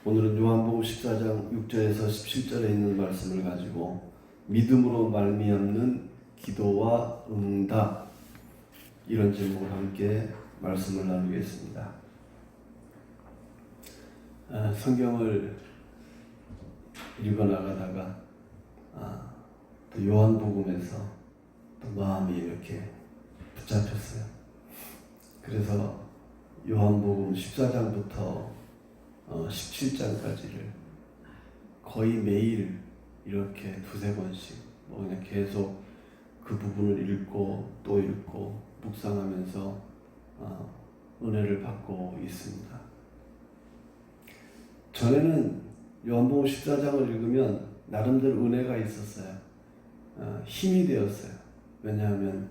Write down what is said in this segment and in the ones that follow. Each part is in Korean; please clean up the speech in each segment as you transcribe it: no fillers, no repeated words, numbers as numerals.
오늘은 요한복음 14장 6절에서 17절에 있는 말씀을 가지고 믿음으로 말미암는 기도와 응답, 이런 제목으로 함께 말씀을 나누겠습니다. 성경을 읽어나가다가 또 요한복음에서 또 마음이 이렇게 붙잡혔어요. 그래서 요한복음 14장부터 17장까지를 거의 매일 이렇게 두세 번씩 그냥 계속 그 부분을 읽고 또 읽고 묵상하면서 은혜를 받고 있습니다. 전에는 요한복음 14장을 읽으면 나름대로 은혜가 있었어요. 힘이 되었어요. 왜냐하면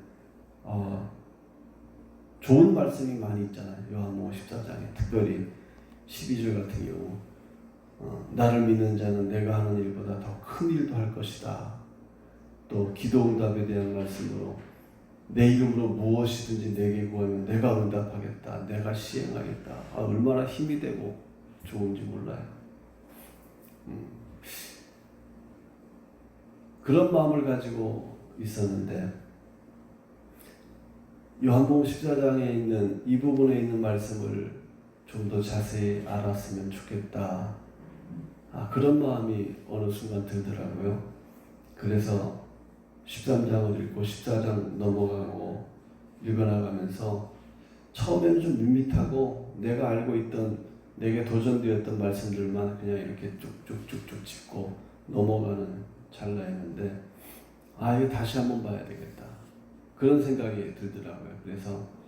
좋은 말씀이 많이 있잖아요. 요한복음 14장에 특별히 12절 같은 경우 나를 믿는 자는 내가 하는 일보다 더 큰 일도 할 것이다. 또 기도응답에 대한 말씀으로 내 이름으로 무엇이든지 내게 구하면 내가 응답하겠다. 내가 시행하겠다. 얼마나 힘이 되고 좋은지 몰라요. 그런 마음을 가지고 있었는데 요한복음 14장에 있는 이 부분에 있는 말씀을 좀 더 자세히 알았으면 좋겠다. 그런 마음이 어느 순간 들더라고요. 그래서 13장을 읽고 14장 넘어가고 읽어나가면서 처음에는 좀 밋밋하고 내가 알고 있던 내게 도전되었던 말씀들만 그냥 이렇게 쭉쭉쭉쭉 짚고 넘어가는 찰나였는데 이거 다시 한번 봐야 되겠다. 그런 생각이 들더라고요. 그래서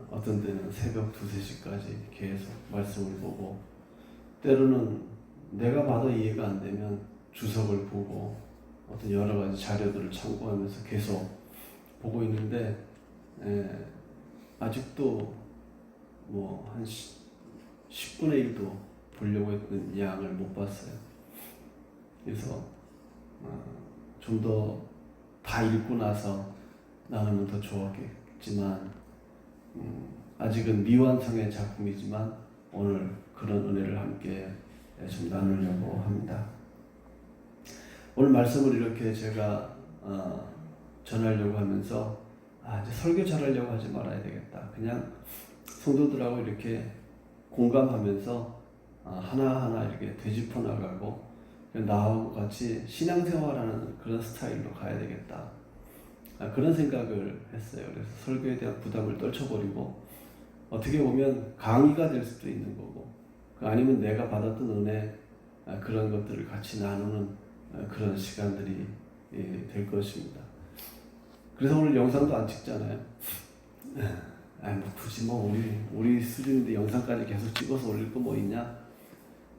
어떤 때는 새벽 2-3시까지 계속 말씀을 보고 때로는 내가 봐도 이해가 안 되면 주석을 보고 어떤 여러 가지 자료들을 참고하면서 계속 보고 있는데 아직도 뭐 한 10분의 1도 보려고 했던 양을 못 봤어요. 그래서 좀 더 다 읽고 나서 나누면 더 좋았겠지만 아직은 미완성의 작품이지만 오늘 그런 은혜를 함께 좀 나누려고 합니다. 오늘 말씀을 이렇게 제가 전하려고 하면서 이제 설교 잘하려고 하지 말아야 되겠다. 그냥 성도들하고 이렇게 공감하면서 하나하나 이렇게 되짚어 나가고 나하고 같이 신앙생활하는 그런 스타일로 가야 되겠다. 그런 생각을 했어요. 그래서 설교에 대한 부담을 떨쳐버리고 어떻게 보면 강의가 될 수도 있는 거고 아니면 내가 받았던 은혜 그런 것들을 같이 나누는 그런 시간들이 될 것입니다. 그래서 오늘 영상도 안 찍잖아요. 굳이 우리 수준인데 영상까지 계속 찍어서 올릴 거 뭐 있냐?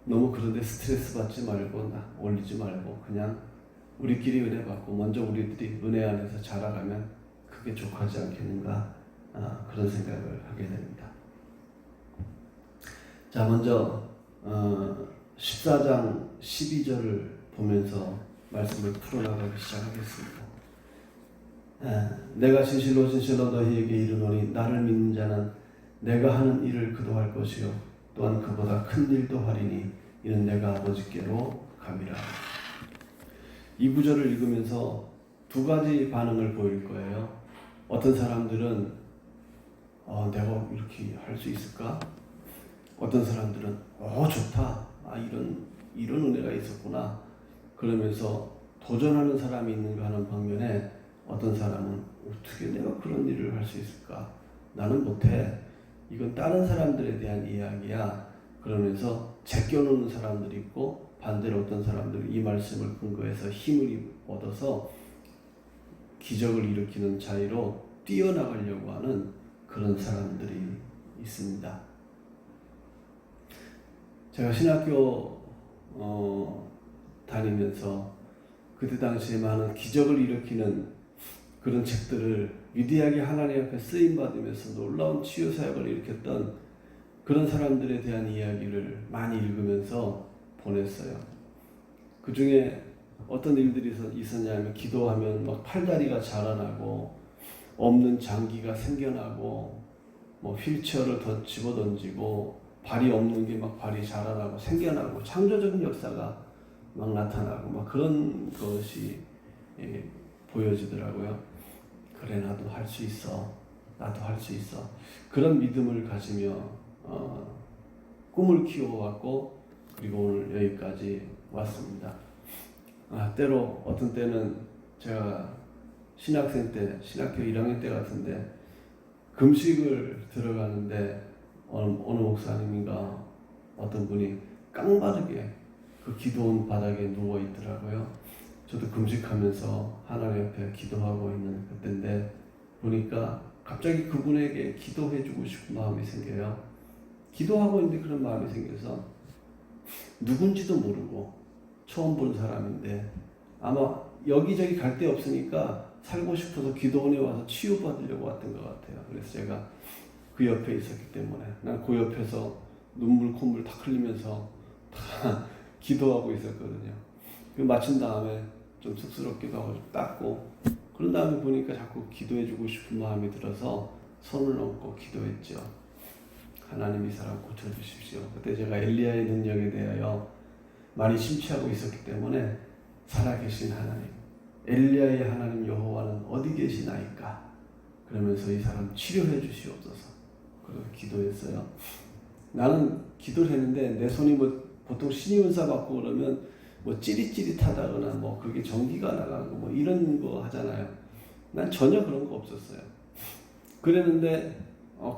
너무 그런데 스트레스 받지 말고 올리지 말고 그냥 우리끼리 은혜 받고 먼저 우리들이 은혜 안에서 자라가면 그게 족하지 않겠는가 그런 생각을 하게 됩니다. 자, 먼저 14장 12절을 보면서 말씀을 풀어나가기 시작하겠습니다. 내가 진실로 너희에게 이르노니 나를 믿는 자는 내가 하는 일을 그도 할 것이요 또한 그보다 큰 일도 하리니 이는 내가 아버지께로 감이라. 이 구절을 읽으면서 두 가지 반응을 보일 거예요. 어떤 사람들은 내가 이렇게 할 수 있을까? 어떤 사람들은 좋다. 이런 은혜가 있었구나. 그러면서 도전하는 사람이 있는가 하는 방면에 어떤 사람은 어떻게 내가 그런 일을 할 수 있을까? 나는 못해. 이건 다른 사람들에 대한 이야기야. 그러면서 제껴놓는 사람들이 있고 반대로 어떤 사람들은 이 말씀을 근거해서 힘을 얻어서 기적을 일으키는 자리로 뛰어나가려고 하는 그런 사람들이 있습니다. 제가 신학교 다니면서 그때 당시에 많은 기적을 일으키는 그런 책들을 위대하게 하나님 앞에 쓰임받으면서 놀라운 치유사역을 일으켰던 그런 사람들에 대한 이야기를 많이 읽으면서 보냈어요. 그 중에 어떤 일들이 있었냐면 기도하면 막 팔다리가 자라나고 없는 장기가 생겨나고 휠체어를 더 집어던지고 발이 없는 게 막 발이 자라나고 생겨나고 창조적인 역사가 막 나타나고 막 그런 것이 보여지더라고요. 그래, 나도 할 수 있어. 나도 할 수 있어. 그런 믿음을 가지며 꿈을 키워왔고, 그리고 오늘 여기까지 왔습니다. 때로 어떤 때는 제가 신학생 때, 신학교 1학년 때 같은데 금식을 들어가는데 어느 목사님인가 어떤 분이 깡바르게 그 기도원 바닥에 누워 있더라고요. 저도 금식하면서 하나님 옆에 기도하고 있는 그때인데 보니까 갑자기 그분에게 기도해주고 싶은 마음이 생겨요. 기도하고 있는데 그런 마음이 생겨서 누군지도 모르고 처음 본 사람인데 아마 여기저기 갈 데 없으니까 살고 싶어서 기도원에 와서 치유받으려고 왔던 것 같아요. 그래서 제가 그 옆에 있었기 때문에 난 그 옆에서 눈물 콧물 다 흘리면서 다 기도하고 있었거든요. 마친 다음에 좀 쑥스럽기도 하고 좀 닦고 그런 다음에 보니까 자꾸 기도해주고 싶은 마음이 들어서 손을 얹고 기도했죠. 하나님 이 사람 고쳐주십시오. 그때 제가 엘리야의 능력에 대하여 많이 심취하고 있었기 때문에 살아계신 하나님, 엘리야의 하나님 여호와는 어디 계시나이까? 그러면서 이 사람 치료해 주시옵소서. 그렇게 기도했어요. 나는 기도를 했는데 내 손이 보통 신의 은사 받고 그러면 찌릿찌릿하다거나 그게 전기가 나가고 이런 거 하잖아요. 난 전혀 그런 거 없었어요. 그랬는데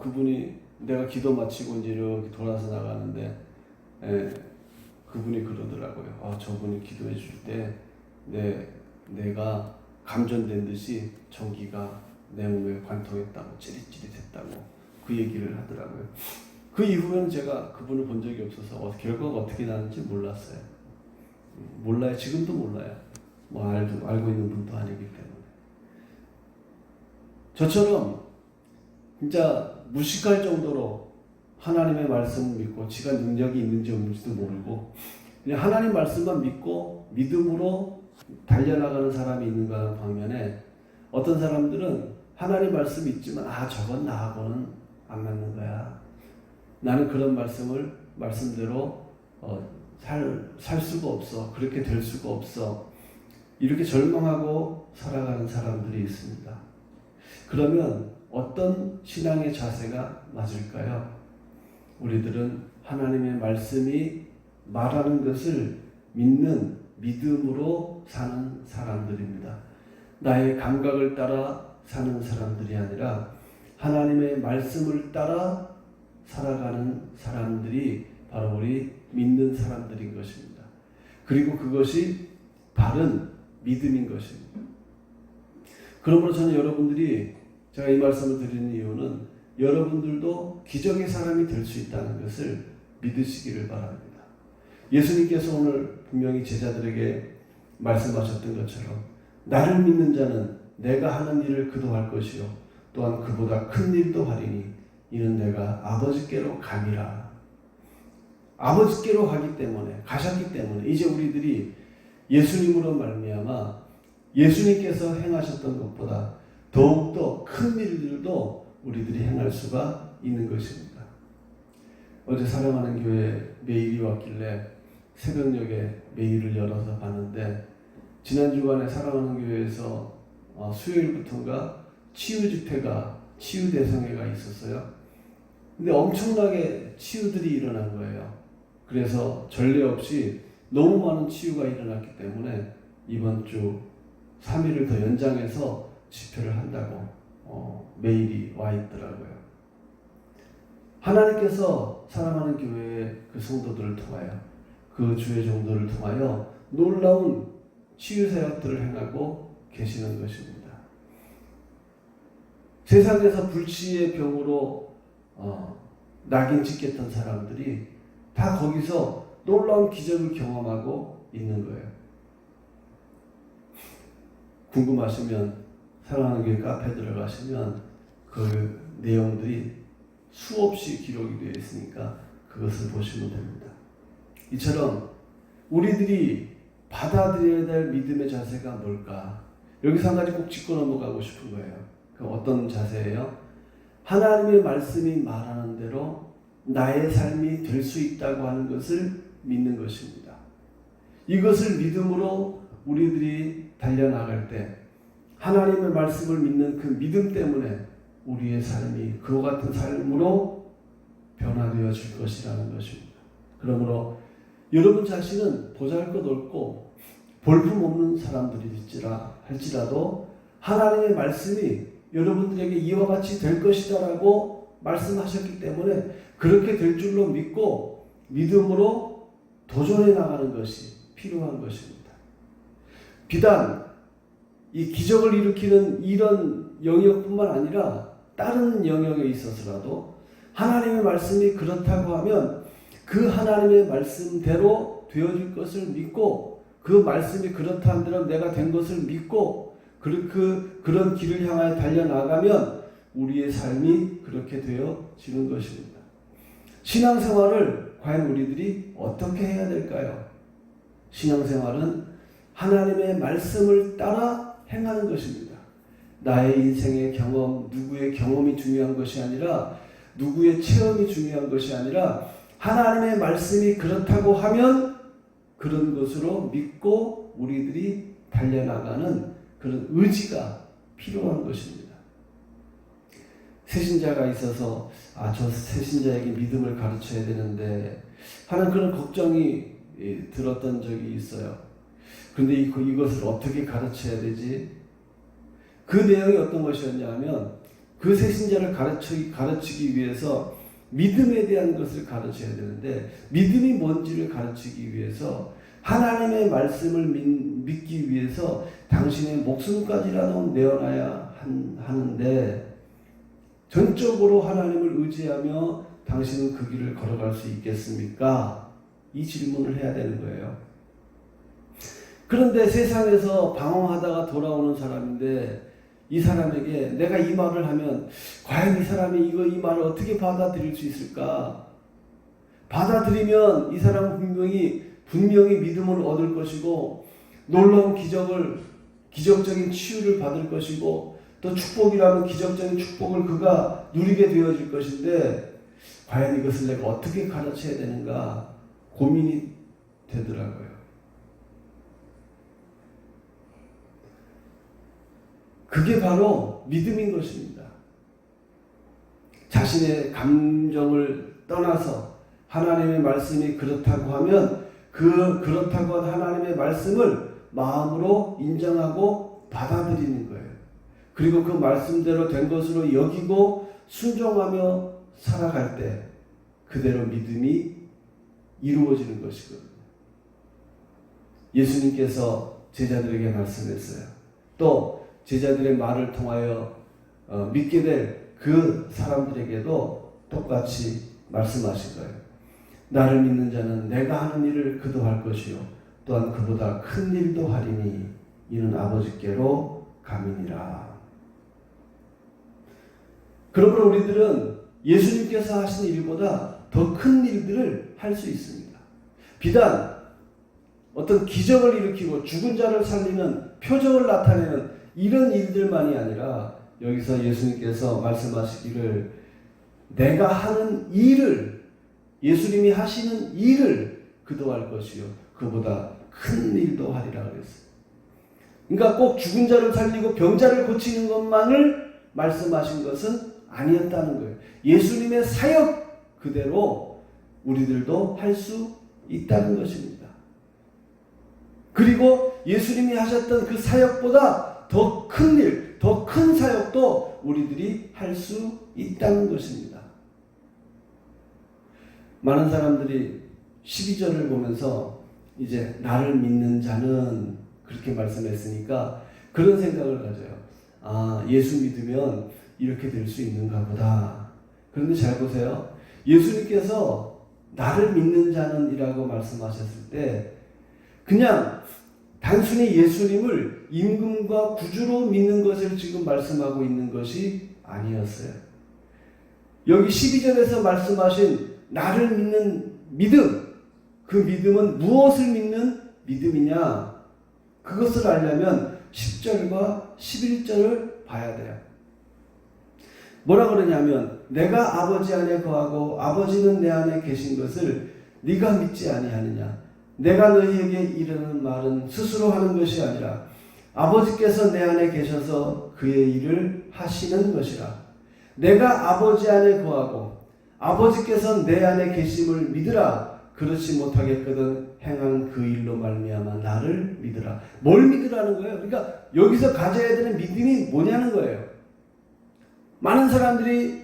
그분이 내가 기도 마치고 이제 이렇게 돌아서 나가는데 그분이 그러더라고요. 저분이 기도해 줄 때 내가 감전된 듯이 전기가 내 몸에 관통했다고 찌릿찌릿했다고 그 얘기를 하더라고요. 그 이후에는 제가 그분을 본 적이 없어서 결과가 어떻게 나는지 몰랐어요. 몰라요. 지금도 몰라요. 알고 있는 분도 아니기 때문에. 저처럼 진짜 무식할 정도로 하나님의 말씀을 믿고 지가 능력이 있는지 없는지도 모르고 그냥 하나님 말씀만 믿고 믿음으로 달려나가는 사람이 있는가 반면에 어떤 사람들은 하나님 말씀 있지만 저건 나하고는 안 맞는 거야. 나는 그런 말씀대로 살 수가 없어. 그렇게 될 수가 없어. 이렇게 절망하고 살아가는 사람들이 있습니다. 그러면 어떤 신앙의 자세가 맞을까요? 우리들은 하나님의 말씀이 말하는 것을 믿는 믿음으로 사는 사람들입니다. 나의 감각을 따라 사는 사람들이 아니라 하나님의 말씀을 따라 살아가는 사람들이 바로 우리 믿는 사람들인 것입니다. 그리고 그것이 바른 믿음인 것입니다. 그러므로 저는 여러분들이 제가 이 말씀을 드리는 이유는 여러분들도 기적의 사람이 될 수 있다는 것을 믿으시기를 바랍니다. 예수님께서 오늘 분명히 제자들에게 말씀하셨던 것처럼 나를 믿는 자는 내가 하는 일을 그도 할 것이요 또한 그보다 큰 일도 하리니 이는 내가 아버지께로 가니라. 아버지께로 가셨기 때문에 이제 우리들이 예수님으로 말미암아 예수님께서 행하셨던 것보다 더욱더 큰 일들도 우리들이 행할 수가 있는 것입니다. 어제 사랑하는 교회 메일이 왔길래 새벽녘에 메일을 열어서 봤는데 지난 주간에 사랑하는 교회에서 수요일부터인가 치유 집회가 치유 대성회가 있었어요. 근데 엄청나게 치유들이 일어난 거예요. 그래서 전례 없이 너무 많은 치유가 일어났기 때문에 이번 주 3일을 더 연장해서 집회를 한다고 메일이 와 있더라고요. 하나님께서 사랑하는 교회의 그 성도들을 통하여 그 주의 종들을 통하여 놀라운 치유 사역들을 행하고 계시는 것입니다. 세상에서 불치의 병으로 낙인 찍혔던 사람들이 다 거기서 놀라운 기적을 경험하고 있는 거예요. 궁금하시면 사랑하는 교회 카페에 들어가시면 그 내용들이 수없이 기록이 되어 있으니까 그것을 보시면 됩니다. 이처럼 우리들이 받아들여야 될 믿음의 자세가 뭘까? 여기서 한 가지 꼭 짚고 넘어가고 싶은 거예요. 그 어떤 자세예요? 하나님의 말씀이 말하는 대로 나의 삶이 될 수 있다고 하는 것을 믿는 것입니다. 이것을 믿음으로 우리들이 달려나갈 때 하나님의 말씀을 믿는 그 믿음 때문에 우리의 삶이 그와 같은 삶으로 변화되어질 것이라는 것입니다. 그러므로 여러분 자신은 보잘것없고 볼품없는 사람들일지라 할지라도 하나님의 말씀이 여러분들에게 이와 같이 될 것이다라고 말씀하셨기 때문에 그렇게 될 줄로 믿고 믿음으로 도전해 나가는 것이 필요한 것입니다. 비단 이 기적을 일으키는 이런 영역뿐만 아니라 다른 영역에 있어서라도 하나님의 말씀이 그렇다고 하면 그 하나님의 말씀대로 되어질 것을 믿고 그 말씀이 그렇다 한다면 내가 된 것을 믿고 그런 길을 향하여 달려나가면 우리의 삶이 그렇게 되어지는 것입니다. 신앙생활을 과연 우리들이 어떻게 해야 될까요? 신앙생활은 하나님의 말씀을 따라 행하는 것입니다. 나의 인생의 경험, 누구의 경험이 중요한 것이 아니라 누구의 체험이 중요한 것이 아니라 하나님의 말씀이 그렇다고 하면 그런 것으로 믿고 우리들이 달려나가는 그런 의지가 필요한 것입니다. 새신자가 있어서 저 새신자에게 믿음을 가르쳐야 되는데 하는 그런 걱정이 들었던 적이 있어요. 그런데 이것을 어떻게 가르쳐야 되지? 그 내용이 어떤 것이었냐 하면 그 새신자를 가르치기 위해서 믿음에 대한 것을 가르쳐야 되는데 믿음이 뭔지를 가르치기 위해서 하나님의 말씀을 믿기 위해서 당신의 목숨까지라도 내어놔야 하는데 전적으로 하나님을 의지하며 당신은 그 길을 걸어갈 수 있겠습니까? 이 질문을 해야 되는 거예요. 그런데 세상에서 방황하다가 돌아오는 사람인데 이 사람에게 내가 이 말을 하면 과연 이 사람이 이 말을 어떻게 받아들일 수 있을까? 받아들이면 이 사람은 분명히 믿음을 얻을 것이고 놀라운 기적적인 치유를 받을 것이고 또 축복이라면 기적적인 축복을 그가 누리게 되어질 것인데 과연 이것을 내가 어떻게 가르쳐야 되는가 고민이 되더라고요. 그게 바로 믿음인 것입니다. 자신의 감정을 떠나서 하나님의 말씀이 그렇다고 하면 그렇다고 한 하나님의 말씀을 마음으로 인정하고 받아들이는 거예요. 그리고 그 말씀대로 된 것으로 여기고 순종하며 살아갈 때 그대로 믿음이 이루어지는 것이거든요. 예수님께서 제자들에게 말씀했어요. 또 제자들의 말을 통하여 믿게 될 그 사람들에게도 똑같이 말씀하신 거예요. 나를 믿는 자는 내가 하는 일을 그도 할 것이요 또한 그보다 큰 일도 하리니 이는 아버지께로 감이니라. 그러므로 우리들은 예수님께서 하신 일보다 더 큰 일들을 할 수 있습니다. 비단 어떤 기적을 일으키고 죽은 자를 살리는 표적을 나타내는 이런 일들만이 아니라 여기서 예수님께서 말씀하시기를 내가 하는 일을 예수님이 하시는 일을 그도 할 것이요 그보다 큰 일도 하리라 그랬어요. 그러니까 꼭 죽은 자를 살리고 병자를 고치는 것만을 말씀하신 것은 아니었다는 거예요. 예수님의 사역 그대로 우리들도 할 수 있다는 것입니다. 그리고 예수님이 하셨던 그 사역보다 더 큰 일, 더 큰 사역도 우리들이 할 수 있다는 것입니다. 많은 사람들이 12절을 보면서 이제 나를 믿는 자는 그렇게 말씀했으니까 그런 생각을 가져요. 예수 믿으면 이렇게 될 수 있는가 보다. 그런데 잘 보세요. 예수님께서 나를 믿는 자는 이라고 말씀하셨을 때 그냥 단순히 예수님을 임금과 구주로 믿는 것을 지금 말씀하고 있는 것이 아니었어요. 여기 12절에서 말씀하신 나를 믿는 믿음, 그 믿음은 무엇을 믿는 믿음이냐? 그것을 알려면 10절과 11절을 봐야 돼요. 뭐라 그러냐면 내가 아버지 안에 거하고 아버지는 내 안에 계신 것을 네가 믿지 아니하느냐. 내가 너희에게 이르는 말은 스스로 하는 것이 아니라 아버지께서 내 안에 계셔서 그의 일을 하시는 것이라. 내가 아버지 안에 거하고 아버지께서 내 안에 계심을 믿으라. 그렇지 못하겠거든 행한 그 일로 말미암아 나를 믿으라. 뭘 믿으라는 거예요? 그러니까 여기서 가져야 되는 믿음이 뭐냐는 거예요. 많은 사람들이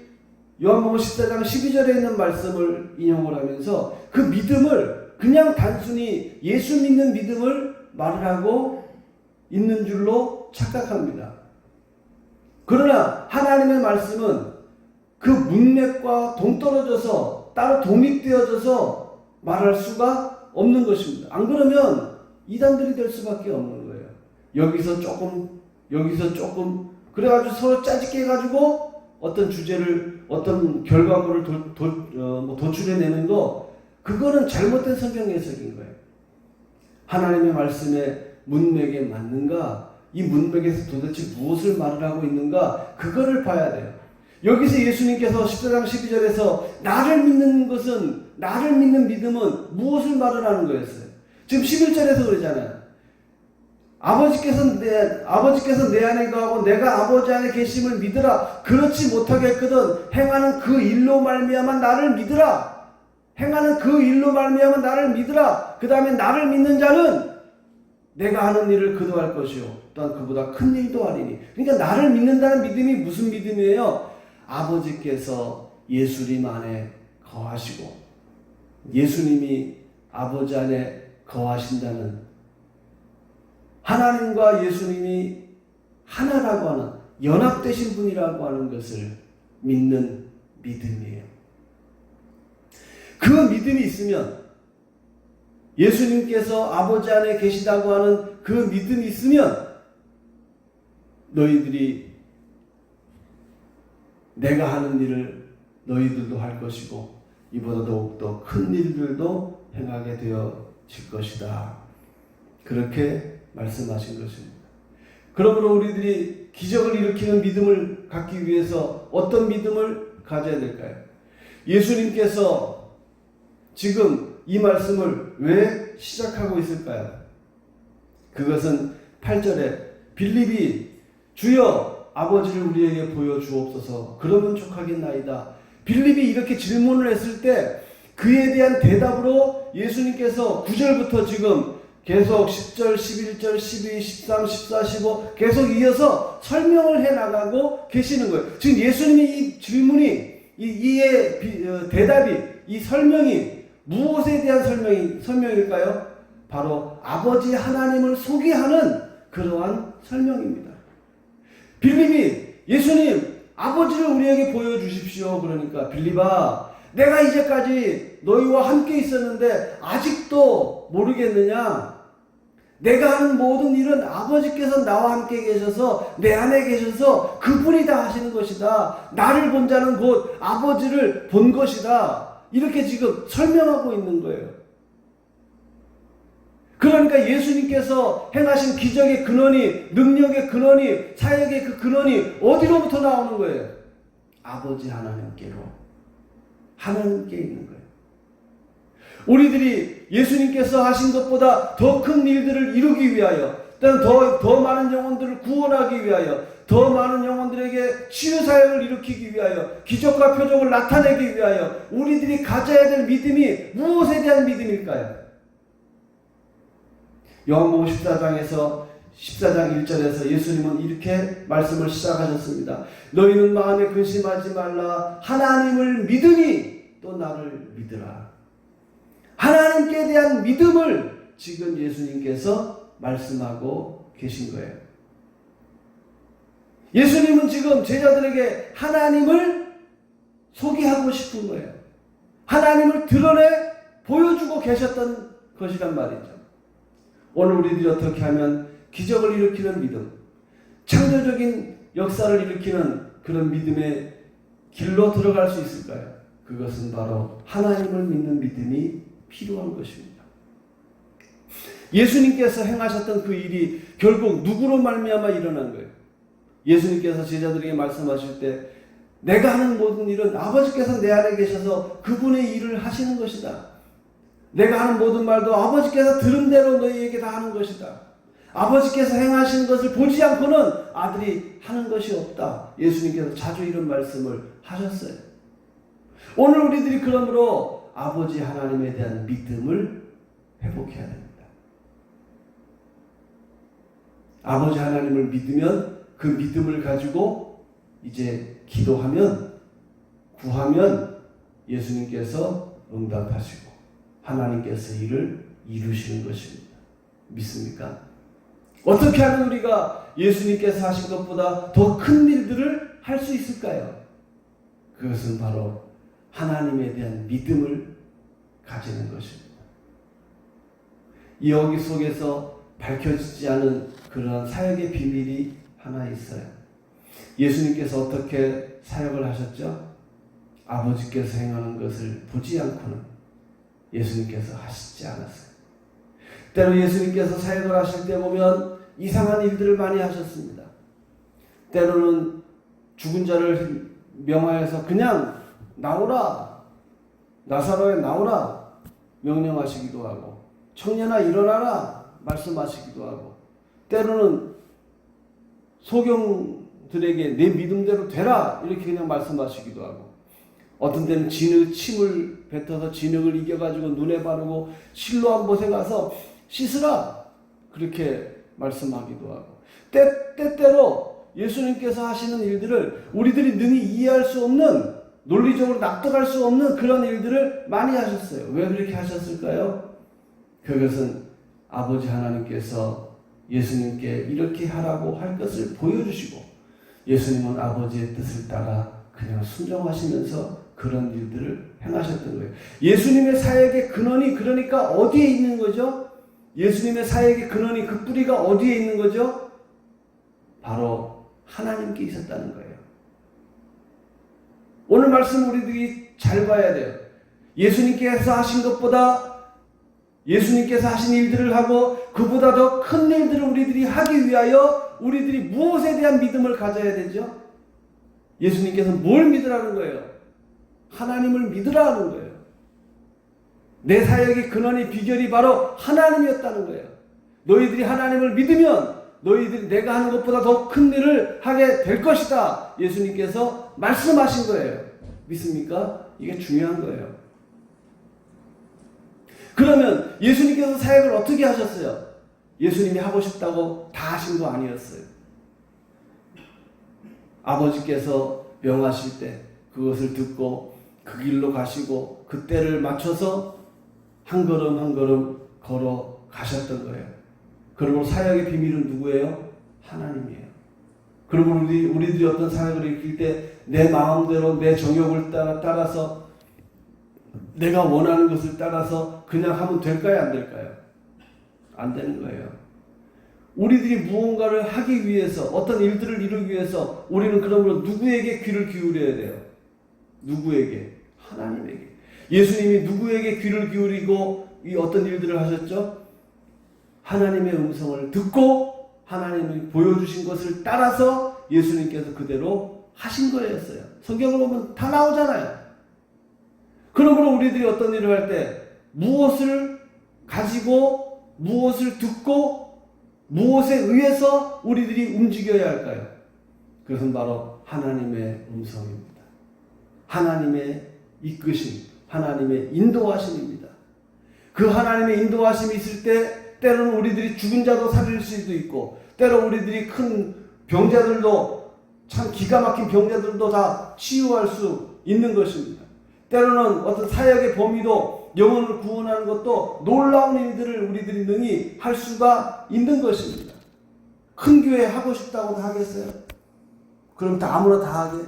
요한복음 14장 12절에 있는 말씀을 인용을 하면서 그 믿음을 그냥 단순히 예수 믿는 믿음을 말을 하고 있는 줄로 착각합니다. 그러나 하나님의 말씀은 그 문맥과 동떨어져서 따로 독립되어져서 말할 수가 없는 것입니다. 안 그러면 이단들이 될 수밖에 없는 거예요. 여기서 조금 그래가지고 서로 짜집게 해가지고 어떤 주제를 어떤 결과물을 도출해내는 거, 그거는 잘못된 성경 해석인 거예요. 하나님의 말씀의 문맥에 맞는가, 이 문맥에서 도대체 무엇을 말을 하고 있는가, 그거를 봐야 돼요. 여기서 예수님께서 14장 12절에서 나를 믿는 믿음은 무엇을 말을 하는 거였어요? 지금 11절에서 그러잖아요. 아버지께서 내 안에 거하고 내가 아버지 안에 계심을 믿으라. 그렇지 못하겠거든 행하는 그 일로 말미암아 나를 믿으라. 행하는 그 일로 말미암아 나를 믿으라. 그 다음에 나를 믿는 자는 내가 하는 일을 그도 할 것이요 또한 그보다 큰 일도 하리니. 그러니까 나를 믿는다는 믿음이 무슨 믿음이에요? 아버지께서 예수님 안에 거하시고 예수님이 아버지 안에 거하신다는, 하나님과 예수님이 하나라고 하는, 연합되신 분이라고 하는 것을 믿는 믿음이에요. 그 믿음이 있으면, 예수님께서 아버지 안에 계시다고 하는 그 믿음이 있으면 너희들이 내가 하는 일을 너희들도 할 것이고 이보다 더욱더 큰 일들도 행하게 되어질 것이다. 그렇게 말씀하신 것입니다. 그러므로 우리들이 기적을 일으키는 믿음을 갖기 위해서 어떤 믿음을 가져야 될까요? 예수님께서 지금 이 말씀을 왜 시작하고 있을까요? 그것은 8절에 빌립이 주여 아버지를 우리에게 보여주옵소서 그러면 족하겠나이다. 빌립이 이렇게 질문을 했을 때 그에 대한 대답으로 예수님께서 9절부터 지금 계속 10절, 11절, 12, 13, 14, 15 계속 이어서 설명을 해나가고 계시는 거예요. 지금 예수님이 이 질문이, 이의 대답이, 이 설명이 무엇에 대한 설명일까요? 바로 아버지 하나님을 소개하는 그러한 설명입니다. 빌립이 예수님 아버지를 우리에게 보여주십시오. 그러니까 빌립아, 내가 이제까지 너희와 함께 있었는데 아직도 모르겠느냐? 내가 하는 모든 일은 아버지께서 나와 함께 계셔서 내 안에 계셔서 그분이 다 하시는 것이다. 나를 본 자는 곧 아버지를 본 것이다. 이렇게 지금 설명하고 있는 거예요. 그러니까 예수님께서 행하신 기적의 근원이, 능력의 근원이, 사역의 그 근원이 어디로부터 나오는 거예요? 아버지 하나님께로, 하나님께 있는 거예요. 우리들이 예수님께서 하신 것보다 더 큰 일들을 이루기 위하여, 더 많은 영혼들을 구원하기 위하여, 더 많은 영혼들에게 치유 사역을 일으키기 위하여, 기적과 표적을 나타내기 위하여 우리들이 가져야 될 믿음이 무엇에 대한 믿음일까요? 요한복음 14장 1절에서 예수님은 이렇게 말씀을 시작하셨습니다. 너희는 마음에 근심하지 말라. 하나님을 믿으니 또 나를 믿으라. 하나님께 대한 믿음을 지금 예수님께서 말씀하고 계신 거예요. 예수님은 지금 제자들에게 하나님을 소개하고 싶은 거예요. 하나님을 드러내 보여주고 계셨던 것이란 말이죠. 오늘 우리들이 어떻게 하면 기적을 일으키는 믿음, 창조적인 역사를 일으키는 그런 믿음의 길로 들어갈 수 있을까요? 그것은 바로 하나님을 믿는 믿음이 필요한 것입니다. 예수님께서 행하셨던 그 일이 결국 누구로 말미암아 일어난 거예요? 예수님께서 제자들에게 말씀하실 때 내가 하는 모든 일은 아버지께서 내 안에 계셔서 그분의 일을 하시는 것이다. 내가 하는 모든 말도 아버지께서 들은 대로 너희에게 다 하는 것이다. 아버지께서 행하시는 것을 보지 않고는 아들이 하는 것이 없다. 예수님께서 자주 이런 말씀을 하셨어요. 오늘 우리들이 그러므로 아버지 하나님에 대한 믿음을 회복해야 됩니다. 아버지 하나님을 믿으면 그 믿음을 가지고 이제 기도하면, 구하면 예수님께서 응답하시고 하나님께서 일을 이루시는 것입니다. 믿습니까? 어떻게 하면 우리가 예수님께서 하신 것보다 더 큰 일들을 할 수 있을까요? 그것은 바로 하나님에 대한 믿음을 가지는 것입니다. 여기 속에서 밝혀지지 않은 그런 사역의 비밀이 하나 있어요. 예수님께서 어떻게 사역을 하셨죠? 아버지께서 행하는 것을 보지 않고는 예수님께서 하시지 않았어요. 때로 예수님께서 사역을 하실 때 보면 이상한 일들을 많이 하셨습니다. 때로는 죽은 자를 명하여서 그냥 나오라, 나사로에 나오라 명령하시기도 하고, 청년아 일어나라 말씀하시기도 하고, 때로는 소경들에게 내 믿음대로 되라 이렇게 그냥 말씀하시기도 하고, 어떤 때는 침을 뱉어서 진흙을 이겨가지고 눈에 바르고 실로암 못에 가서 씻으라 그렇게 말씀하기도 하고, 때때로 예수님께서 하시는 일들을 우리들이 능히 이해할 수 없는, 논리적으로 납득할 수 없는 그런 일들을 많이 하셨어요. 왜 그렇게 하셨을까요? 그것은 아버지 하나님께서 예수님께 이렇게 하라고 할 것을 보여주시고, 예수님은 아버지의 뜻을 따라 그냥 순종하시면서 그런 일들을 행하셨던 거예요. 예수님의 사역의 근원이 그러니까 어디에 있는 거죠? 예수님의 사역의 근원이, 그 뿌리가 어디에 있는 거죠? 바로 하나님께 있었다는 거예요. 오늘 말씀 우리들이 잘 봐야 돼요. 예수님께서 하신 것보다, 예수님께서 하신 일들을 하고 그보다 더 큰 일들을 우리들이 하기 위하여 우리들이 무엇에 대한 믿음을 가져야 되죠? 예수님께서 뭘 믿으라는 거예요? 하나님을 믿으라는 거예요. 내 사역의 근원이, 비결이 바로 하나님이었다는 거예요. 너희들이 하나님을 믿으면 너희들이 내가 하는 것보다 더 큰 일을 하게 될 것이다. 예수님께서 말씀하신 거예요. 믿습니까? 이게 중요한 거예요. 그러면 예수님께서 사역을 어떻게 하셨어요? 예수님이 하고 싶다고 다 하신 거 아니었어요. 아버지께서 명하실 때 그것을 듣고 그 길로 가시고 그 때를 맞춰서 한 걸음 한 걸음 걸어 가셨던 거예요. 그리고 사역의 비밀은 누구예요? 하나님이에요. 그리고 우리들이 어떤 사역을 일으킬 때 내 마음대로 내 정욕을 따라서 내가 원하는 것을 따라서 그냥 하면 될까요? 안 될까요? 안 되는 거예요. 우리들이 무언가를 하기 위해서, 어떤 일들을 이루기 위해서 우리는 그러므로 누구에게 귀를 기울여야 돼요? 누구에게? 하나님에게. 예수님이 누구에게 귀를 기울이고 이 어떤 일들을 하셨죠? 하나님의 음성을 듣고 하나님이 보여주신 것을 따라서 예수님께서 그대로 하신 거였어요. 성경을 보면 다 나오잖아요. 그러므로 우리들이 어떤 일을 할 때 무엇을 가지고, 무엇을 듣고, 무엇에 의해서 우리들이 움직여야 할까요? 그것은 바로 하나님의 음성입니다. 하나님의 이끄심, 하나님의 인도하심입니다. 그 하나님의 인도하심이 있을 때 때로는 우리들이 죽은 자도 살릴 수도 있고, 때로 우리들이 큰 병자들도, 참 기가 막힌 병자들도 다 치유할 수 있는 것입니다. 때로는 어떤 사역의 범위도, 영혼을 구원하는 것도 놀라운 일들을 우리들이 능히 할 수가 있는 것입니다. 큰 교회 하고 싶다고도 하겠어요? 그럼 다 아무나 다 하게?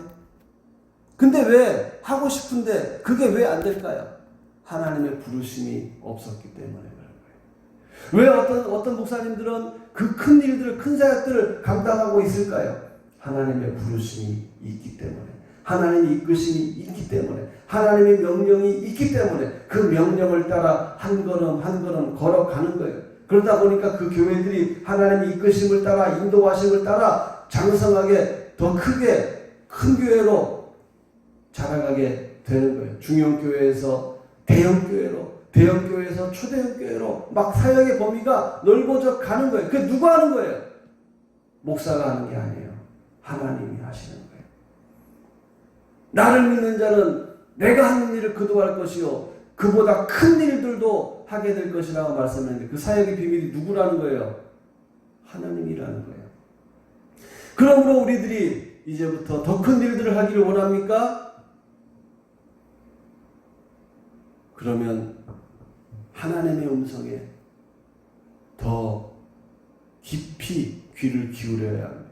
근데 왜 하고 싶은데 그게 왜 안 될까요? 하나님의 부르심이 없었기 때문에 그런 거예요. 왜 어떤 목사님들은 그 큰 일들을, 큰 사역들을 감당하고 있을까요? 하나님의 부르심이 있기 때문에, 하나님의 이끄심이 있기 때문에, 하나님의 명령이 있기 때문에 그 명령을 따라 한 걸음 한 걸음 걸어가는 거예요. 그러다 보니까 그 교회들이 하나님의 이끄심을 따라, 인도하심을 따라 장성하게, 더 크게, 큰 교회로 자라가게 되는 거예요. 중형교회에서 대형교회로, 대형교회에서 초대형교회로 막 사역의 범위가 넓어져 가는 거예요. 그게 누가 하는 거예요? 목사가 하는 게 아니에요. 하나님이 하시는 거예요. 나를 믿는 자는 내가 하는 일을 그도 할 것이요 그보다 큰 일들도 하게 될 것이라고 말씀했는데 그 사역의 비밀이 누구라는 거예요? 하나님이라는 거예요. 그러므로 우리들이 이제부터 더 큰 일들을 하기를 원합니까? 그러면 하나님의 음성에 더 깊이 귀를 기울여야 합니다.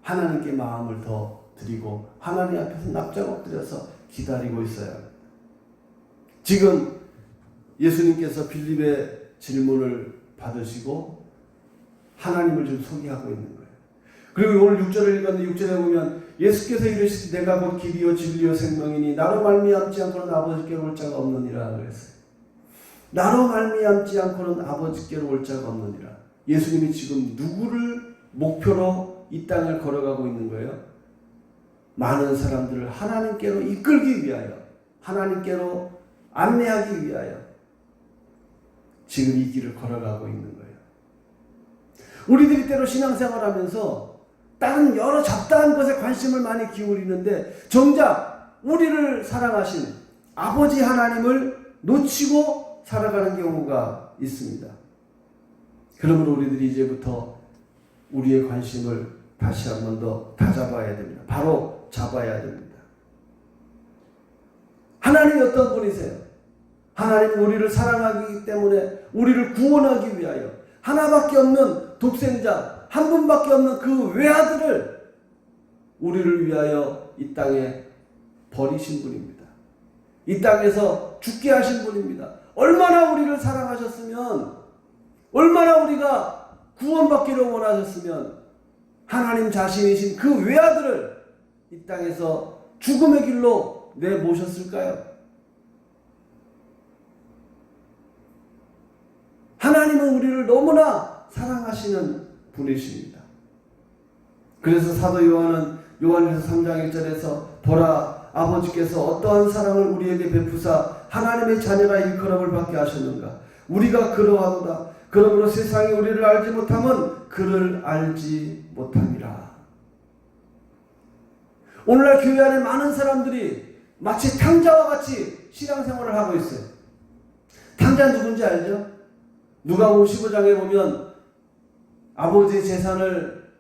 하나님께 마음을 더 드리고 하나님 앞에서 납작 엎드려서 기다리고 있어야 합니다. 지금 예수님께서 빌립의 질문을 받으시고 하나님을 좀 소개하고 있는 거예요. 그리고 오늘 6절을 읽었는데 6절에 보면 예수께서 이르시되 내가 곧 길이요 진리요 생명이니 나로 말미암지 않고는 아버지께로 올 자가 없느니라 그랬어요. 나로 말미암지 않고는 아버지께로 올 자가 없느니라. 예수님이 지금 누구를 목표로 이 땅을 걸어가고 있는 거예요? 많은 사람들을 하나님께로 이끌기 위하여, 하나님께로 안내하기 위하여 지금 이 길을 걸어가고 있는 거예요. 우리들이 때로 신앙생활하면서 다른 여러 잡다한 것에 관심을 많이 기울이는데 정작 우리를 사랑하신 아버지 하나님을 놓치고 살아가는 경우가 있습니다. 그러므로 우리들이 이제부터 우리의 관심을 다시 한 번 더 다잡아야 됩니다. 바로 잡아야 됩니다. 하나님이 어떤 분이세요? 하나님은 우리를 사랑하기 때문에 우리를 구원하기 위하여 하나밖에 없는 독생자, 한 분밖에 없는 그 외아들을 우리를 위하여 이 땅에 버리신 분입니다. 이 땅에서 죽게 하신 분입니다. 얼마나 우리를 사랑하셨으면, 얼마나 우리가 구원받기를 원하셨으면 하나님 자신이신 그 외아들을 이 땅에서 죽음의 길로 내모셨을까요? 하나님은 우리를 너무나 사랑하시는 분이십니다. 그래서 사도 요한은 요한일서 3장 1절에서 보라 아버지께서 어떠한 사랑을 우리에게 베푸사 하나님의 자녀라 일컬음을 받게 하셨는가. 우리가 그러하도다. 그러므로 세상이 우리를 알지 못하면 그를 알지 못함이라. 오늘날 교회 안에 많은 사람들이 마치 탕자와 같이 신앙생활을 하고 있어요. 탕자 누군지 알죠? 누가복음 15장에 보면 아버지의 재산을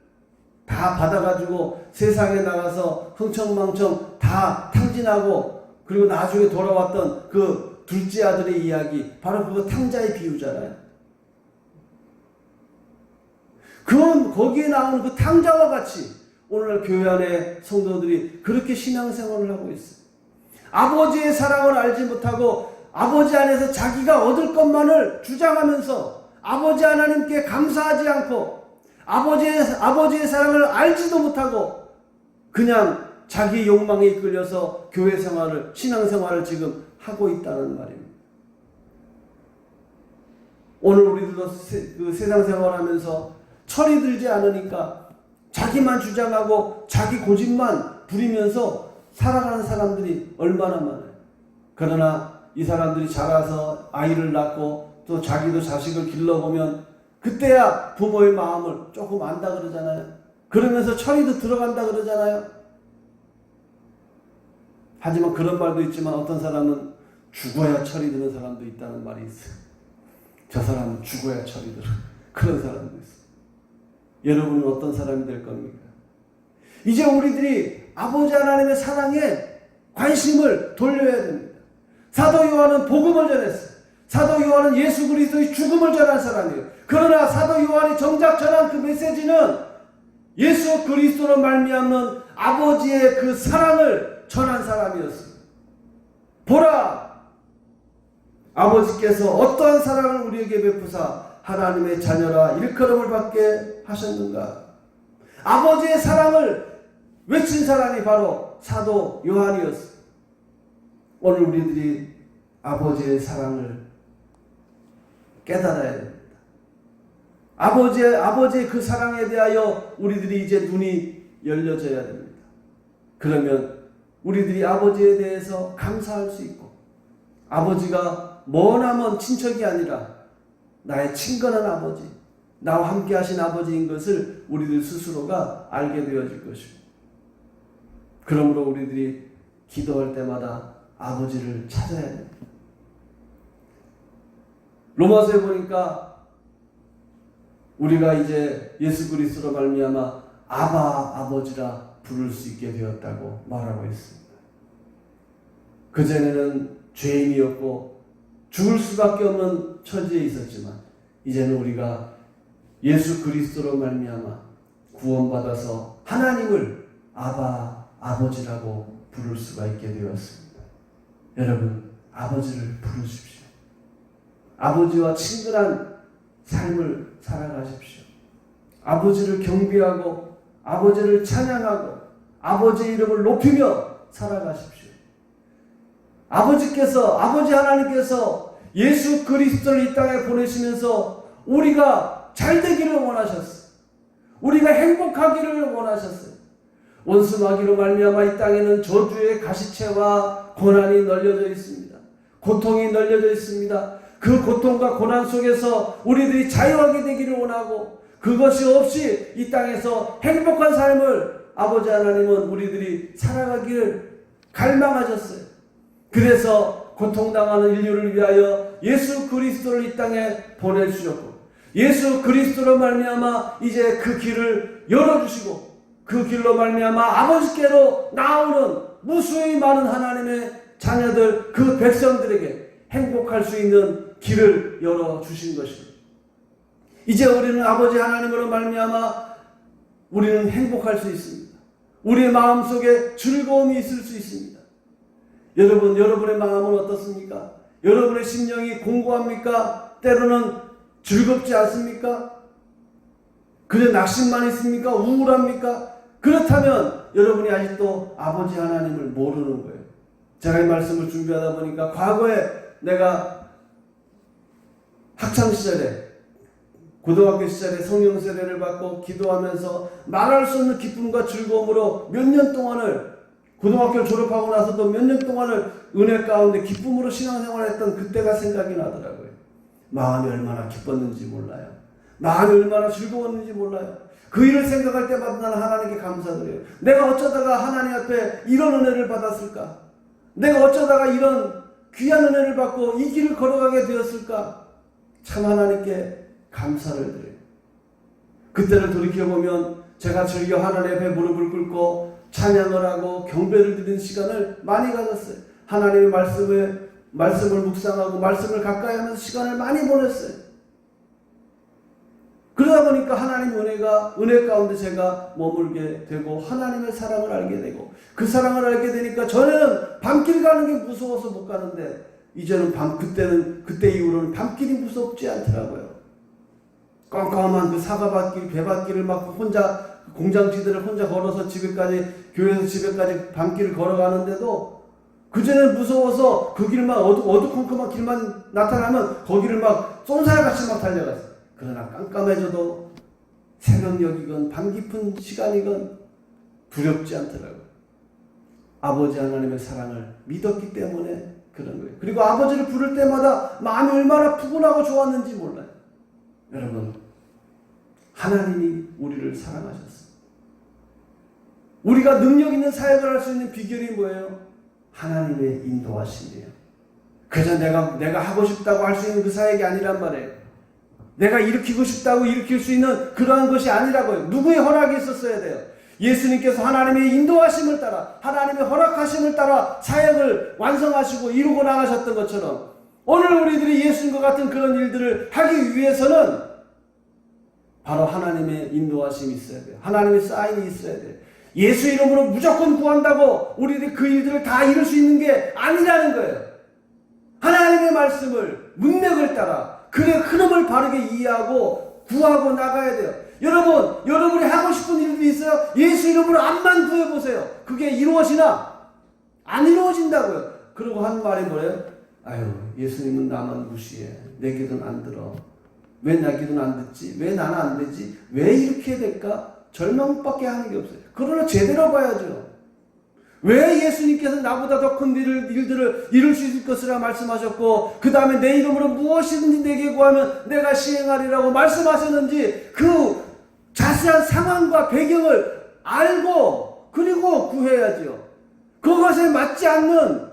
다 받아가지고 세상에 나가서 흥청망청 다 탕진하고 그리고 나중에 돌아왔던 그 둘째 아들의 이야기, 바로 그거 탕자의 비유잖아요. 그건 거기에 나오는 그 탕자와 같이 오늘날 교회 안에 성도들이 그렇게 신앙생활을 하고 있어요. 아버지의 사랑을 알지 못하고 아버지 안에서 자기가 얻을 것만을 주장하면서 아버지 하나님께 감사하지 않고 아버지의 사랑을 알지도 못하고 그냥 자기 욕망에 이끌려서 교회 생활을, 신앙생활을 지금 하고 있다는 말입니다. 오늘 우리들도 그 세상 생활하면서 철이 들지 않으니까 자기만 주장하고 자기 고집만 부리면서 살아가는 사람들이 얼마나 많아요. 그러나 이 사람들이 자라서 아이를 낳고 또 자기도 자식을 길러보면 그때야 부모의 마음을 조금 안다 그러잖아요. 그러면서 철이도 들어간다 그러잖아요. 하지만 그런 말도 있지만 어떤 사람은 죽어야 철이 드는 사람도 있다는 말이 있어요. 저 사람은 죽어야 철이 들어. 그런 사람도 있어요. 여러분은 어떤 사람이 될 겁니까? 이제 우리들이 아버지 하나님의 사랑에 관심을 돌려야 됩니다. 사도 요한은 복음을 전했어요. 사도 요한은 예수 그리스도의 죽음을 전한 사람이에요. 그러나 사도 요한이 정작 전한 그 메시지는 예수 그리스도로 말미암는 아버지의 그 사랑을 전한 사람이었습니다. 보라! 아버지께서 어떠한 사랑을 우리에게 베푸사 하나님의 자녀라 일컬음을 받게 하셨는가. 아버지의 사랑을 외친 사람이 바로 사도 요한이었습니다. 오늘 우리들이 아버지의 사랑을 깨달아야 됩니다. 아버지의 그 사랑에 대하여 우리들이 이제 눈이 열려져야 됩니다. 그러면 우리들이 아버지에 대해서 감사할 수 있고, 아버지가 머나먼 친척이 아니라 나의 친근한 아버지, 나와 함께 하신 아버지인 것을 우리들 스스로가 알게 되어질 것이고, 그러므로 우리들이 기도할 때마다 아버지를 찾아야 됩니다. 로마서에 보니까 우리가 이제 예수 그리스도로 말미암아 아바 아버지라 부를 수 있게 되었다고 말하고 있습니다. 그전에는 죄인이었고 죽을 수밖에 없는 처지에 있었지만 이제는 우리가 예수 그리스도로 말미암아 구원받아서 하나님을 아바 아버지라고 부를 수가 있게 되었습니다. 여러분, 아버지를 부르십시오. 아버지와 친근한 삶을 살아가십시오. 아버지를 경배하고 아버지를 찬양하고 아버지의 이름을 높이며 살아가십시오. 아버지 하나님께서 예수 그리스도를 이 땅에 보내시면서 우리가 잘 되기를 원하셨어요. 우리가 행복하기를 원하셨어요. 원수 마귀로 말미암아 이 땅에는 저주의 가시채와 고난이 널려져 있습니다. 고통이 널려져 있습니다. 그 고통과 고난 속에서 우리들이 자유하게 되기를 원하고, 그것이 없이 이 땅에서 행복한 삶을 아버지 하나님은 우리들이 살아가기를 갈망하셨어요. 그래서 고통당하는 인류를 위하여 예수 그리스도를 이 땅에 보내주셨고, 예수 그리스도로 말미암아 이제 그 길을 열어주시고, 그 길로 말미암아 아버지께로 나오는 무수히 많은 하나님의 자녀들, 그 백성들에게 행복할 수 있는 길을 열어주신 것입니다. 이제 우리는 아버지 하나님으로 말미암아 우리는 행복할 수 있습니다. 우리의 마음속에 즐거움이 있을 수 있습니다. 여러분, 여러분의 마음은 어떻습니까? 여러분의 심령이 공고합니까? 때로는 즐겁지 않습니까? 그저 낙심만 있습니까? 우울합니까? 그렇다면 여러분이 아직도 아버지 하나님을 모르는 거예요. 제가 이 말씀을 준비하다 보니까 과거에 내가 학창시절에, 고등학교 시절에 성령 세례를 받고 기도하면서 말할 수 없는 기쁨과 즐거움으로 몇 년 동안을, 고등학교를 졸업하고 나서도 몇 년 동안을 은혜 가운데 기쁨으로 신앙생활했던 그때가 생각이 나더라고요. 마음이 얼마나 기뻤는지 몰라요. 마음이 얼마나 즐거웠는지 몰라요. 그 일을 생각할 때마다 나는 하나님께 감사드려요. 내가 어쩌다가 하나님 앞에 이런 은혜를 받았을까? 내가 어쩌다가 이런 귀한 은혜를 받고 이 길을 걸어가게 되었을까? 참 하나님께 감사를 드려요. 그때를 돌이켜보면 제가 즐겨 하나님 앞에 무릎을 꿇고 찬양을 하고 경배를 드리는 시간을 많이 가졌어요. 하나님의 말씀을 묵상하고 말씀을 가까이 하면서 시간을 많이 보냈어요. 그러다 보니까 하나님의 은혜 가운데 제가 머물게 되고 하나님의 사랑을 알게 되고, 그 사랑을 알게 되니까 전에는 밤길 가는 게 무서워서 못 가는데 이제는 그때 이후로는 밤길이 무섭지 않더라고요. 깜깜한 그 사과밭길, 배밭길을 막 혼자, 공장지대를 혼자 걸어서 집에까지, 교회에서 집에까지 밤길을 걸어가는데도 그전에는 무서워서 그 길만 어두컴컴한 길만 나타나면 거기를 막 쏜살같이 막 달려갔어요. 그러나 깜깜해져도 새벽녘이건 밤 깊은 시간이건 두렵지 않더라고요. 아버지 하나님의 사랑을 믿었기 때문에 그런 거예요. 그리고 아버지를 부를 때마다 마음이 얼마나 푸근하고 좋았는지 몰라요. 여러분, 하나님이 우리를 사랑하셨어요. 우리가 능력 있는 사역을 할 수 있는 비결이 뭐예요? 하나님의 인도하심이에요. 그저 내가 하고 싶다고 할 수 있는 그 사역이 아니란 말이에요. 내가 일으키고 싶다고 일으킬 수 있는 그러한 것이 아니라고요. 누구의 허락이 있었어야 돼요? 예수님께서 하나님의 인도하심을 따라, 하나님의 허락하심을 따라 사역을 완성하시고 이루고 나가셨던 것처럼 오늘 우리들이 예수님과 같은 그런 일들을 하기 위해서는 바로 하나님의 인도하심이 있어야 돼요. 하나님의 사인이 있어야 돼요. 예수 이름으로 무조건 구한다고 우리들이 그 일들을 다 이룰 수 있는 게 아니라는 거예요. 하나님의 말씀을, 문맥을 따라 그의 흐름을 바르게 이해하고 구하고 나가야 돼요. 여러분이 하고 싶은 일들이 있어요? 예수 이름으로 암만 구해보세요. 그게 이루어지나? 안 이루어진다고요. 그리고 하는 말이 뭐예요? 아유, 예수님은 나만 무시해. 내 기도는 안 들어. 왜 내 기도는 안 듣지? 왜 나는 안 되지? 왜 이렇게 될까? 절망밖에 하는 게 없어요. 그러나 제대로 봐야죠. 왜 예수님께서 나보다 더 큰 일들을 이룰 수 있을 것이라 말씀하셨고 그 다음에 내 이름으로 무엇이든지 내게 구하면 내가 시행하리라고 말씀하셨는지 그 자세한 상황과 배경을 알고 그리고 구해야지요. 그것에 맞지 않는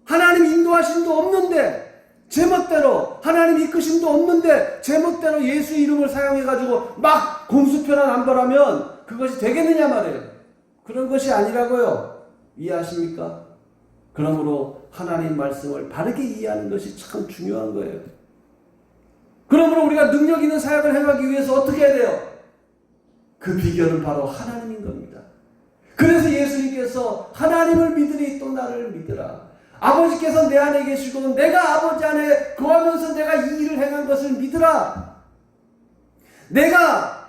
하나님 인도하심도 없는데 제멋대로 하나님 이끄심도 없는데 제멋대로 예수 이름을 사용해가지고 막 공수표나 남발하면 그것이 되겠느냐 말이에요. 그런 것이 아니라고요. 이해하십니까? 그러므로 하나님 말씀을 바르게 이해하는 것이 참 중요한 거예요. 그러므로 우리가 능력 있는 사역을 행하기 위해서 어떻게 해야 돼요? 그 비결은 바로 하나님인 겁니다. 그래서 예수님께서 하나님을 믿으니 또 나를 믿으라. 아버지께서 내 안에 계시고 내가 아버지 안에 거하면서 내가 이 일을 행한 것을 믿으라. 내가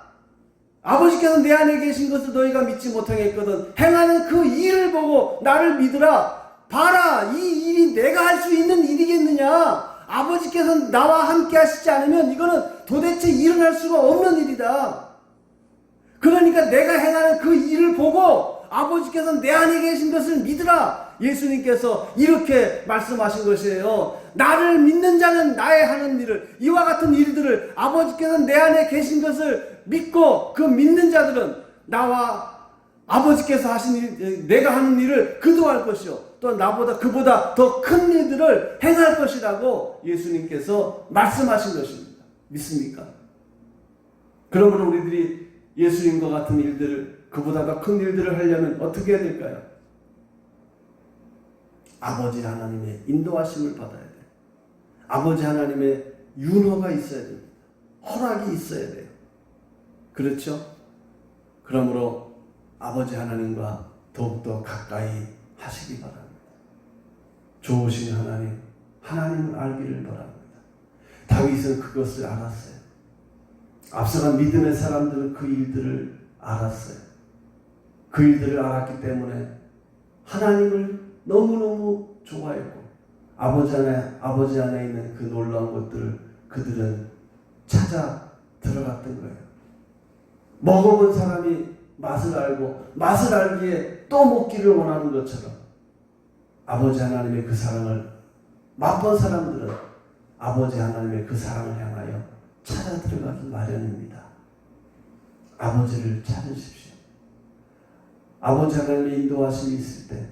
아버지께서 내 안에 계신 것을 너희가 믿지 못하겠거든 행하는 그 일을 보고 나를 믿으라. 봐라, 이 일이 내가 할 수 있는 일이겠느냐. 아버지께서 나와 함께 하시지 않으면 이거는 도대체 일어날 수가 없는 일이다. 그러니까 내가 행하는 그 일을 보고 아버지께서 내 안에 계신 것을 믿으라. 예수님께서 이렇게 말씀하신 것이에요. 나를 믿는 자는 나의 하는 일을, 이와 같은 일들을 아버지께서 내 안에 계신 것을 믿고 그 믿는 자들은 나와 아버지께서 하신 일, 내가 하는 일을 그도 할 것이요 또 나보다 그보다 더 큰 일들을 행할 것이라고 예수님께서 말씀하신 것입니다. 믿습니까? 그러므로 우리들이 예수님과 같은 일들을, 그보다 더 큰 일들을 하려면 어떻게 해야 될까요? 아버지 하나님의 인도하심을 받아야 돼요. 아버지 하나님의 윤허가 있어야 됩니다. 허락이 있어야 돼요. 그렇죠? 그러므로 아버지 하나님과 더욱더 가까이 하시기 바랍니다. 좋으신 하나님, 하나님을 알기를 바랍니다. 다윗은 그것을 알았어요. 앞서간 믿음의 사람들은 그 일들을 알았어요. 그 일들을 알았기 때문에 하나님을 너무너무 좋아했고 아버지 안에 있는 그 놀라운 것들을 그들은 찾아 들어갔던 거예요. 먹어본 사람이 맛을 알고 맛을 알기에 또 먹기를 원하는 것처럼 아버지 하나님의 그 사랑을 맛본 사람들은 아버지 하나님의 그 사랑을 향하여 찾아 들어가기 마련입니다. 아버지를 찾으십시오. 아버지 하나님의 인도하심이 있을 때,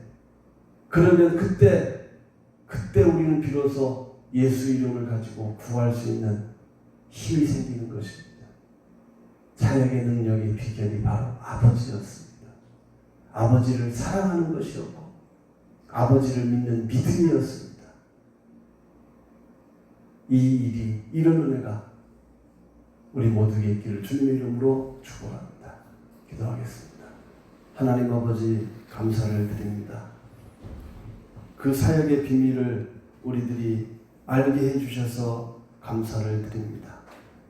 그러면 그때 우리는 비로소 예수 이름을 가지고 구할 수 있는 힘이 생기는 것입니다. 사역의 능력의 비결이 바로 아버지였습니다. 아버지를 사랑하는 것이었고 아버지를 믿는 믿음이었습니다. 이 일이, 이런 은혜가 우리 모두에게 있기를 주님의 이름으로 축복합니다. 기도하겠습니다. 하나님 아버지 감사를 드립니다. 그 사역의 비밀을 우리들이 알게 해주셔서 감사를 드립니다.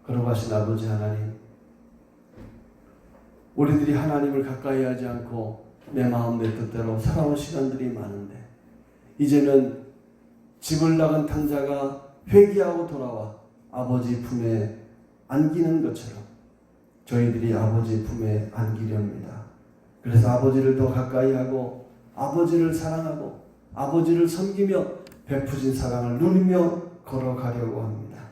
거룩하신 아버지 하나님, 우리들이 하나님을 가까이 하지 않고 내 마음 내 뜻대로 살아온 시간들이 많은데 이제는 집을 나간 탕자가 회개하고 돌아와 아버지 품에 안기는 것처럼 저희들이 아버지 품에 안기렵니다. 그래서 아버지를 더 가까이 하고 아버지를 사랑하고 아버지를 섬기며 베푸신 사랑을 누리며 걸어가려고 합니다.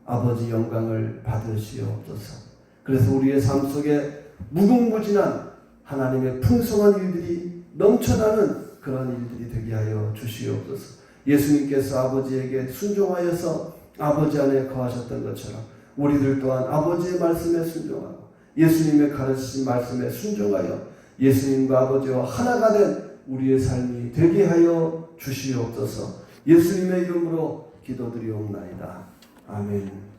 아버지 영광을 받으시옵소서. 그래서 우리의 삶 속에 무궁무진한 하나님의 풍성한 일들이 넘쳐나는 그런 일들이 되게 하여 주시옵소서. 예수님께서 아버지에게 순종하여서 아버지 안에 거하셨던 것처럼 우리들 또한 아버지의 말씀에 순종하고 예수님의 가르치신 말씀에 순종하여 예수님과 아버지와 하나가 된 우리의 삶이 되게 하여 주시옵소서. 예수님의 이름으로 기도드리옵나이다. 아멘.